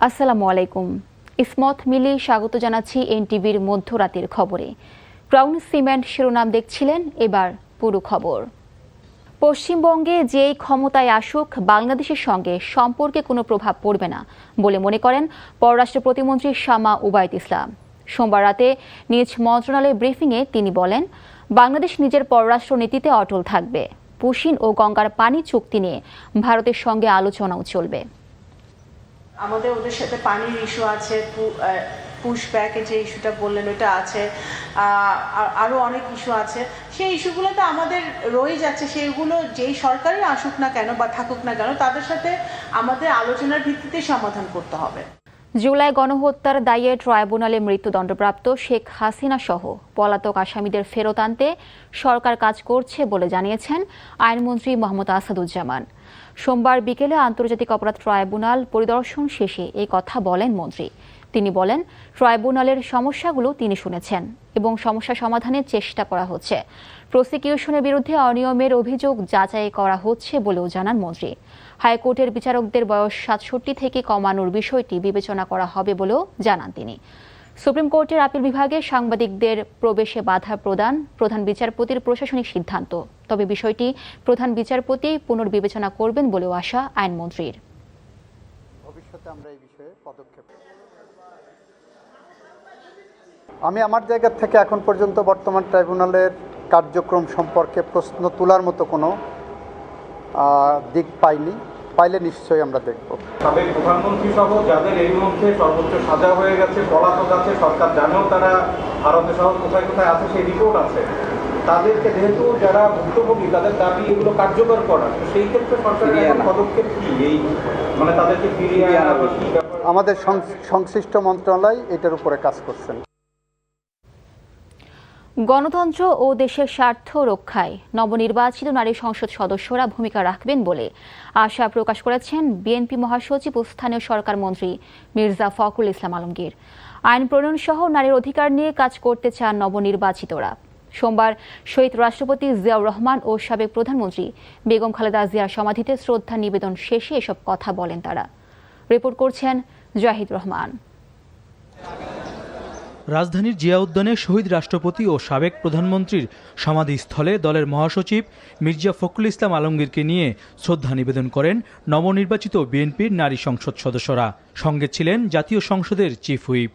আসসালামু আলাইকুম। ইসমত মিলি স্বাগত জানাচ্ছি এনটিভির মধ্যরাতের খবরে। ক্রাউন সিমেন্ট শিরোনাম দেখছিলেন, এবার পুরো খবর। পশ্চিমবঙ্গে যেই ক্ষমতায় আসুক বাংলাদেশের সঙ্গে সম্পর্কে কোনো প্রভাব পড়বে না বলে মনে করেন পররাষ্ট্র প্রতিমন্ত্রী শামা উবাইদ ইসলাম। সোমবার রাতে নিজ মন্ত্রণালয়ের ব্রিফিংয়ে তিনি বলেন, বাংলাদেশ নিজের পররাষ্ট্র নীতিতে অটল থাকবে। পুশিন ও গঙ্গার পানি চুক্তি নিয়ে ভারতের সঙ্গে আলোচনাও চলবে। আমাদের ওদের সাথে পানির ইস্যু আছে, পুশব্যাকে যে ইস্যুটা বললেন ওটা আছে, আরও অনেক ইস্যু আছে। সেই ইস্যুগুলোতে আমাদের রয়ে যাচ্ছে, সেইগুলো যেই সরকারই আসুক না কেন বা থাকুক না কেন তাদের সাথে আমাদের আলোচনার ভিত্তিতে সমাধান করতে হবে। জুলাই গণহত্যার দায়ে ট্রাইব্যুনালে মৃত্যুদণ্ডপ্রাপ্ত শেখ হাসিনা সহ পলাতক আসামিদের ফেরত আনতে সরকার কাজ করছে বলে জানিয়েছেন আইনমন্ত্রী মোহাম্মদ আসাদুজ্জামান। সোমবার বিকেলে আন্তর্জাতিক অপরাধ ট্রাইব্যুনাল পরিদর্শন শেষে এই কথা বলেন মন্ত্রী। তিনি বলেন, ট্রাইব্যুনালের সমস্যাগুলো তিনি শুনেছেন এবং সমস্যা সমাধানের চেষ্টা করা হচ্ছে। প্রসিকিউশনের বিরুদ্ধে অনিয়মের অভিযোগ যাচাই করা হচ্ছে বলেও জানান মন্ত্রী। হাইকোর্টের বিচারকদের বয়স ৬৭ থেকে কমানোর বিষয়টি বিবেচনা করা হবে বলেও জানান তিনি। সুপ্রিম কোর্টের আপিল বিভাগে সাংবাদিকদের প্রবেশে বাধা প্রদান প্রধান বিচারপতির প্রশাসনিক সিদ্ধান্ত, তবে বিষয়টি প্রধান বিচারপতি পুনর্বিবেচনা করবেন বলেও আশা আইনমন্ত্রীর। ভবিষ্যতে আমরা এই বিষয়ে পদক্ষেপ আমি আমার জায়গা থেকে এখন পর্যন্ত বর্তমান ট্রাইব্যুনালের কার্যক্রম সম্পর্কে প্রশ্ন তোলার মতো কোনো দিক পাইনি। পাইলে নিশ্চয়ই আমরা দেখব। সাবেক প্রধানমন্ত্রী সহ যাদের এর মধ্যে সর্বোচ্চ সাজা হয়ে গেছে, পলাতক আছে, সরকার জানেও তারা ভারতে সহ কোথায় কোথায় আছে সেই রিপোর্ট আছে, তাদেরকে যেহেতু যারা ভুক্তভোগী তাদের দাবি এগুলো কার্যকর করা, সেই ক্ষেত্রে সরকারের পদক্ষেপ কি, এই মানে তাদেরকে ফিরিয়ে আনা বা কি ব্যাপার? আমাদের সংশ্লিষ্ট মন্ত্রণালয় এটার উপরে কাজ করছেন। গণতন্ত্র ও দেশের স্বার্থ রক্ষায় নবনির্বাচিত নারী সংসদ সদস্যরা ভূমিকা রাখবেন বলে আশা প্রকাশ করেছেন বিএনপি মহাসচিব ও স্থানীয় সরকার মন্ত্রী মির্জা ফখরুল ইসলাম আলমগীর। আইন প্রণয়ন সহ নারীর অধিকার নিয়ে কাজ করতে চান নবনির্বাচিতরা। সোমবার শহীদ রাষ্ট্রপতি জিয়াউর রহমান ও সাবেক প্রধানমন্ত্রী বেগম খালেদা জিয়ার সমাধিতে শ্রদ্ধা নিবেদন শেষে এসব কথা বলেন তারা। রিপোর্ট করছেন জাহিদ রহমান। রাজধানীর জিয়া উদ্যানে শহীদ রাষ্ট্রপতি ও সাবেক প্রধানমন্ত্রীর সমাধিস্থলে দলের মহাসচিব মির্জা ফখরুল ইসলাম আলমগীরকে নিয়ে শ্রদ্ধা নিবেদন করেন নবনির্বাচিত বিএনপির নারী সংসদ সদস্যরা। সঙ্গে ছিলেন জাতীয় সংসদের চিফ হুইপ।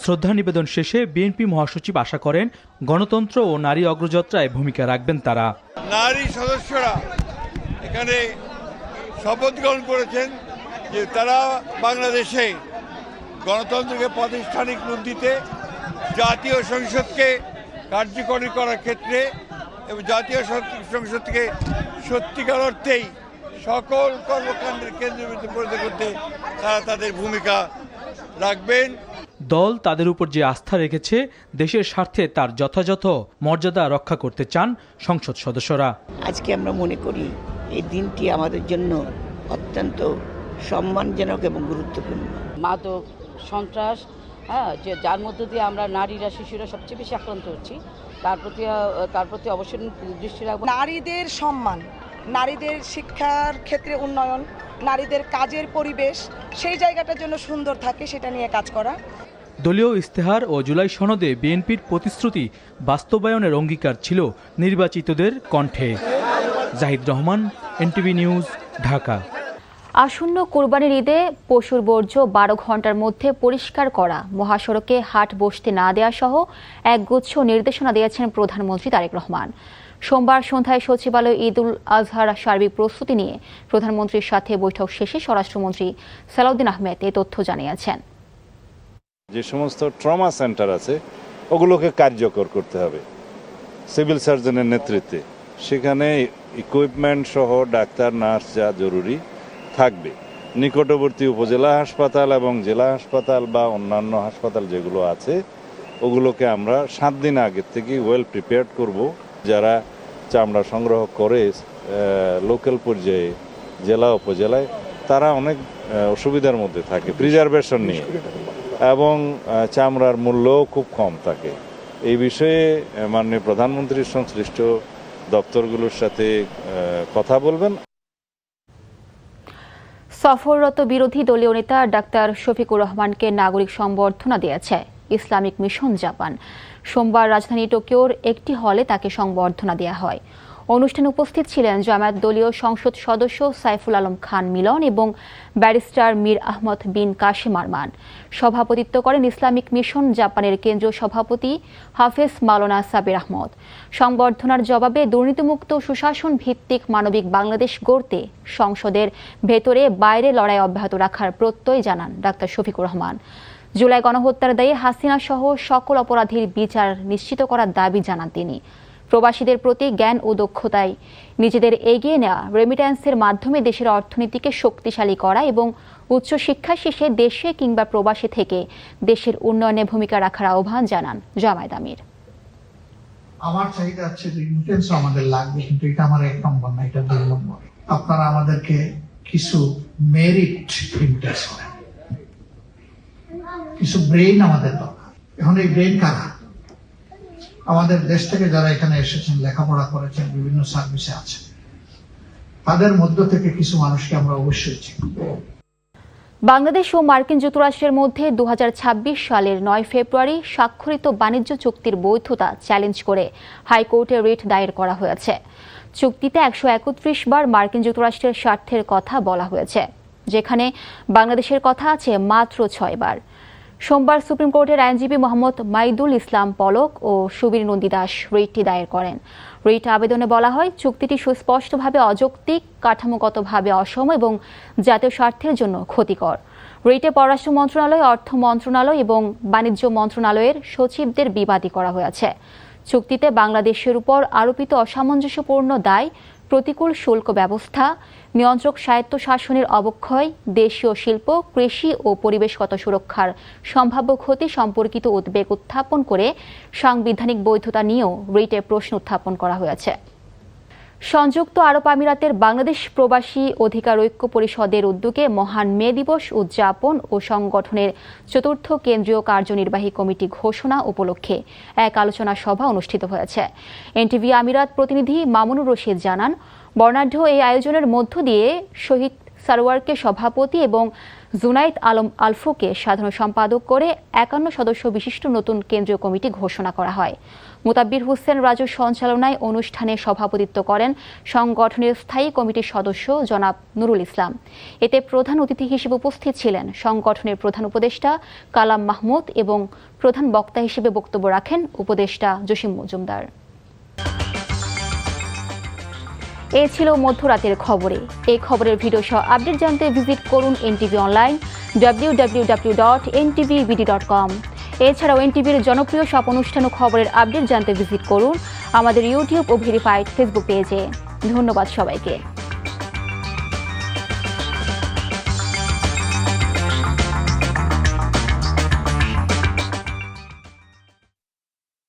শ্রদ্ধা নিবেদন শেষে বিএনপি মহাসচিব আশা করেন গণতন্ত্র ও নারী অগ্রযাত্রায় ভূমিকা রাখবেন তারা। নারী সদস্যরা এখানে শপথ গ্রহণ করেছেন যে তারা বাংলাদেশে গণতন্ত্রকে প্রাতিষ্ঠানিক রূপ দিতে, জাতীয় সংসদকে কার্যকরী করার ক্ষেত্রে এবং জাতীয় সংসদকে সত্যিকার অর্থেই সকল কর্মকাণ্ডের কেন্দ্রবিন্দু পরিণত করতে তারা তাদের ভূমিকা রাখবেন। দল তাদের উপর যে আস্থা রেখেছে, দেশের স্বার্থে তার যথাযথ মর্যাদা রক্ষা করতে চান সংসদ সদস্যরা। আজকে আমরা মনে করি এই দিনটি আমাদের জন্য অত্যন্ত সম্মানজনক এবং গুরুত্বপূর্ণ। মাদক সন্ত্রাস, যে যার মধ্য দিয়ে আমরা নারীরা শিশুরা সবচেয়ে বেশি আক্রান্ত হচ্ছি, তার প্রতি অবশ্যই দৃষ্টি রাখবো। নারীদের সম্মান, নারীদের শিক্ষার ক্ষেত্রে উন্নয়ন, নারীদের কাজের পরিবেশ সেই জায়গাটার জন্য সুন্দর থাকে, সেটা নিয়ে কাজ করা। দলীয় ইস্তেহার ও জুলাই সনদে বিএনপির প্রতিশ্রুতি বাস্তবায়নের অঙ্গীকার ছিল নির্বাচিতদের কণ্ঠে। Zahid Rahman, NTV news, Dhaka. আসন্ন কোরবানির ঈদে পশুর বর্জ্য 12 ঘন্টার মধ্যে পরিষ্কার করা, মহাসড়কে হাট বসতে না দেওয়া সহ একগুচ্ছ নির্দেশনা দিয়েছেন প্রধানমন্ত্রী তারেক রহমান। সোমবার সন্ধ্যায় সচিবালয় ঈদ উল আজহার সার্বিক প্রস্তুতি নিয়ে প্রধানমন্ত্রীর সাথে বৈঠক শেষে স্বরাষ্ট্রমন্ত্রী সালাউদ্দিন আহমেদ এই তথ্য জানিয়েছেন। যে সমস্ত ট্রমা সেন্টার আছে ওগুলোকে কার্যকর করতে হবে সিভিল সার্জনের নেতৃত্বে। সেখানে ইকুইপমেন্ট সহ ডাক্তার, নার্স যা জরুরি থাকবে। নিকটবর্তী উপজেলা হাসপাতাল এবং জেলা হাসপাতাল বা অন্যান্য হাসপাতাল যেগুলো আছে ওগুলোকে আমরা 7 দিন আগের থেকে ওয়েল প্রিপেয়ার্ড করব। যারা চামড়া সংগ্রহ করে লোকাল পর্যায়ে জেলা উপজেলায়, তারা অনেক অসুবিধার মধ্যে থাকে প্রিজারভেশন নিয়ে, এবং চামড়ার মূল্যও খুব কম থাকে। এই বিষয়ে মাননীয় প্রধানমন্ত্রীর সংশ্লিষ্ট দপ্তরগুলোর সাথে কথা বলবেন। সফররত বিরোধী দলীয় নেতা ডাক্তার শফিকুর রহমানকে নাগরিক সংবর্ধনা দিয়েছে ইসলামিক মিশন জাপান। সোমবার রাজধানী টোকিওর একটি হলে তাকে সংবর্ধনা দেওয়া হয়। অনুষ্ঠানে উপস্থিত ছিলেন জামায়াত দলীয় সংসদ সদস্য সাইফুল আলম খান মিলন এবং ব্যারিস্টার মীর আহমদ বিন কাশেম আরমান। সভাপতিত্ব করেন ইসলামিক মিশন জাপানের কেন্দ্রীয় সভাপতি হাফেজ মাওলানা সাবির আহমদ। সংবর্ধনার জবাবে দুর্নীতিমুক্ত সুশাসন ভিত্তিক মানবিক বাংলাদেশ গড়তে সংসদের ভেতরে বাইরে লড়াই অব্যাহত রাখার প্রত্যয় জানান ডাক্তার শফিকুর রহমান। জুলাই গণহত্যার দায়ে হাসিনা সহ সকল অপরাধীর বিচার নিশ্চিত করার দাবি জানান তিনি। প্রবাসীদের প্রতি জ্ঞান ও দক্ষতায় নিজেদের এগিয়ে নেওয়া, রেমিট্যান্সের মাধ্যমে দেশের অর্থনীতিকে শক্তিশালী করা এবং উচ্চশিক্ষা শেষে দেশে কিংবা প্রবাসে থেকে দেশের উন্নয়নে ভূমিকা রাখার আহ্বান জানান জামায়াত আমির। আমার চাহিদা আছে যে রেমিট্যান্স আমাদের লাগবে, কিন্তু এটা আমার 1 নম্বর না, এটা 2 নম্বর। আপনারা আমাদেরকে কিছু মেরিট রেমিট্যান্স করেন, কিছু ব্রেইন আমাদের দরকার। এখন এই ব্রেইন কারা? আমাদের দেশ থেকে যারা এখানে এসেছেন, লেখাপড়া করেছেন, বিভিন্ন সার্ভিসে আছেন, তাদের মধ্য থেকে কিছু মানুষকে আমরা অবশ্যই চিনি। বাংলাদেশ ও মার্কিন যুক্তরাষ্ট্রের মধ্যে 2026 সালের 9 ফেব্রুয়ারি স্বাক্ষরিত বাণিজ্য চুক্তির বৈধতা চ্যালেঞ্জ করে হাইকোর্টে রিট দায়ের করা হয়েছে। চুক্তিতে 131 বার মার্কিন যুক্তরাষ্ট্রের স্বার্থের কথা বলা হয়েছে, যেখানে বাংলাদেশের কথা আছে মাত্র 6 বার। সোমবার সুপ্রিম কোর্টের আইনজীবী মোহাম্মদ মাইদুল ইসলাম পলক ও সুবীর নন্দী দাস রিটটি দায়ের করেন। রিট আবেদনে বলা হয়, চুক্তিটি সুস্পষ্টভাবে অযৌক্তিক, কাঠামোগতভাবে অসম এবং জাতীয় স্বার্থের জন্য ক্ষতিকর। রিটে পররাষ্ট্র মন্ত্রণালয়, অর্থ মন্ত্রণালয় এবং বাণিজ্য মন্ত্রণালয়ের সচিবদের বিবাদী করা হয়েছে। চুক্তিতে বাংলাদেশের উপর আরোপিত অসামঞ্জস্যপূর্ণ দায়, প্রতিকূল শুল্ক ব্যবস্থা, নিয়ন্ত্রক স্বায়ত্তশাসনের অবক্ষয়, দেশীয় শিল্প, কৃষি ও পরিবেশগত সুরক্ষার সম্ভাব্য ক্ষতি সম্পর্কিত উদ্বেগ উত্থাপন করে সাংবিধানিক বৈধতা নিয়েও রিটে প্রশ্ন উত্থাপন করা হয়েছে। সংযুক্ত আরব আমিরাতের বাংলাদেশ প্রবাসী অধিকার ঐক্য পরিষদের উদ্যোগে মহান মে দিবস উদযাপন ও সংগঠনের 4র্থ কেন্দ্রীয় কার্যনির্বাহী কমিটি ঘোষণা উপলক্ষে এক আলোচনা সভা অনুষ্ঠিত হয়েছে। এনটিভি আমিরাত প্রতিনিধি মামুনুর রশিদ জানান, বর্ণাঢ্য এই আয়োজনের মধ্য দিয়ে শহীদ সারওয়ারকে সভাপতি এবং জুনাইদ আলম আলফুকে সাধারণ সম্পাদক করে 51 সদস্য বিশিষ্ট নতুন কেন্দ্রীয় কমিটি ঘোষণা করা হয়। মুতাব্বির হোসেন রাজুর সঞ্চালনায় অনুষ্ঠানে সভাপতিত্ব করেন সংগঠনের স্থায়ী কমিটির সদস্য জনাব নুরুল ইসলাম। এতে প্রধান অতিথি হিসেবে উপস্থিত ছিলেন সংগঠনের প্রধান উপদেষ্টা কালাম মাহমুদ এবং প্রধান বক্তা হিসেবে বক্তব্য রাখেন উপদেষ্টা জসিম মজুমদার। এ ছিল মধ্যরাতের খবরে। এই খবরের ভিডিও সহ আপডেট জানতে ভিজিট করুন এনটিভি অনলাইন www.ntvbd.com। এছাড়াও এনটিভির জনপ্রিয় সব অনুষ্ঠান ও খবরের আপডেট জানতে ভিজিট করুন আমাদের ইউটিউব ও ভেরিফাইড ফেসবুক পেজে। ধন্যবাদ সবাইকে।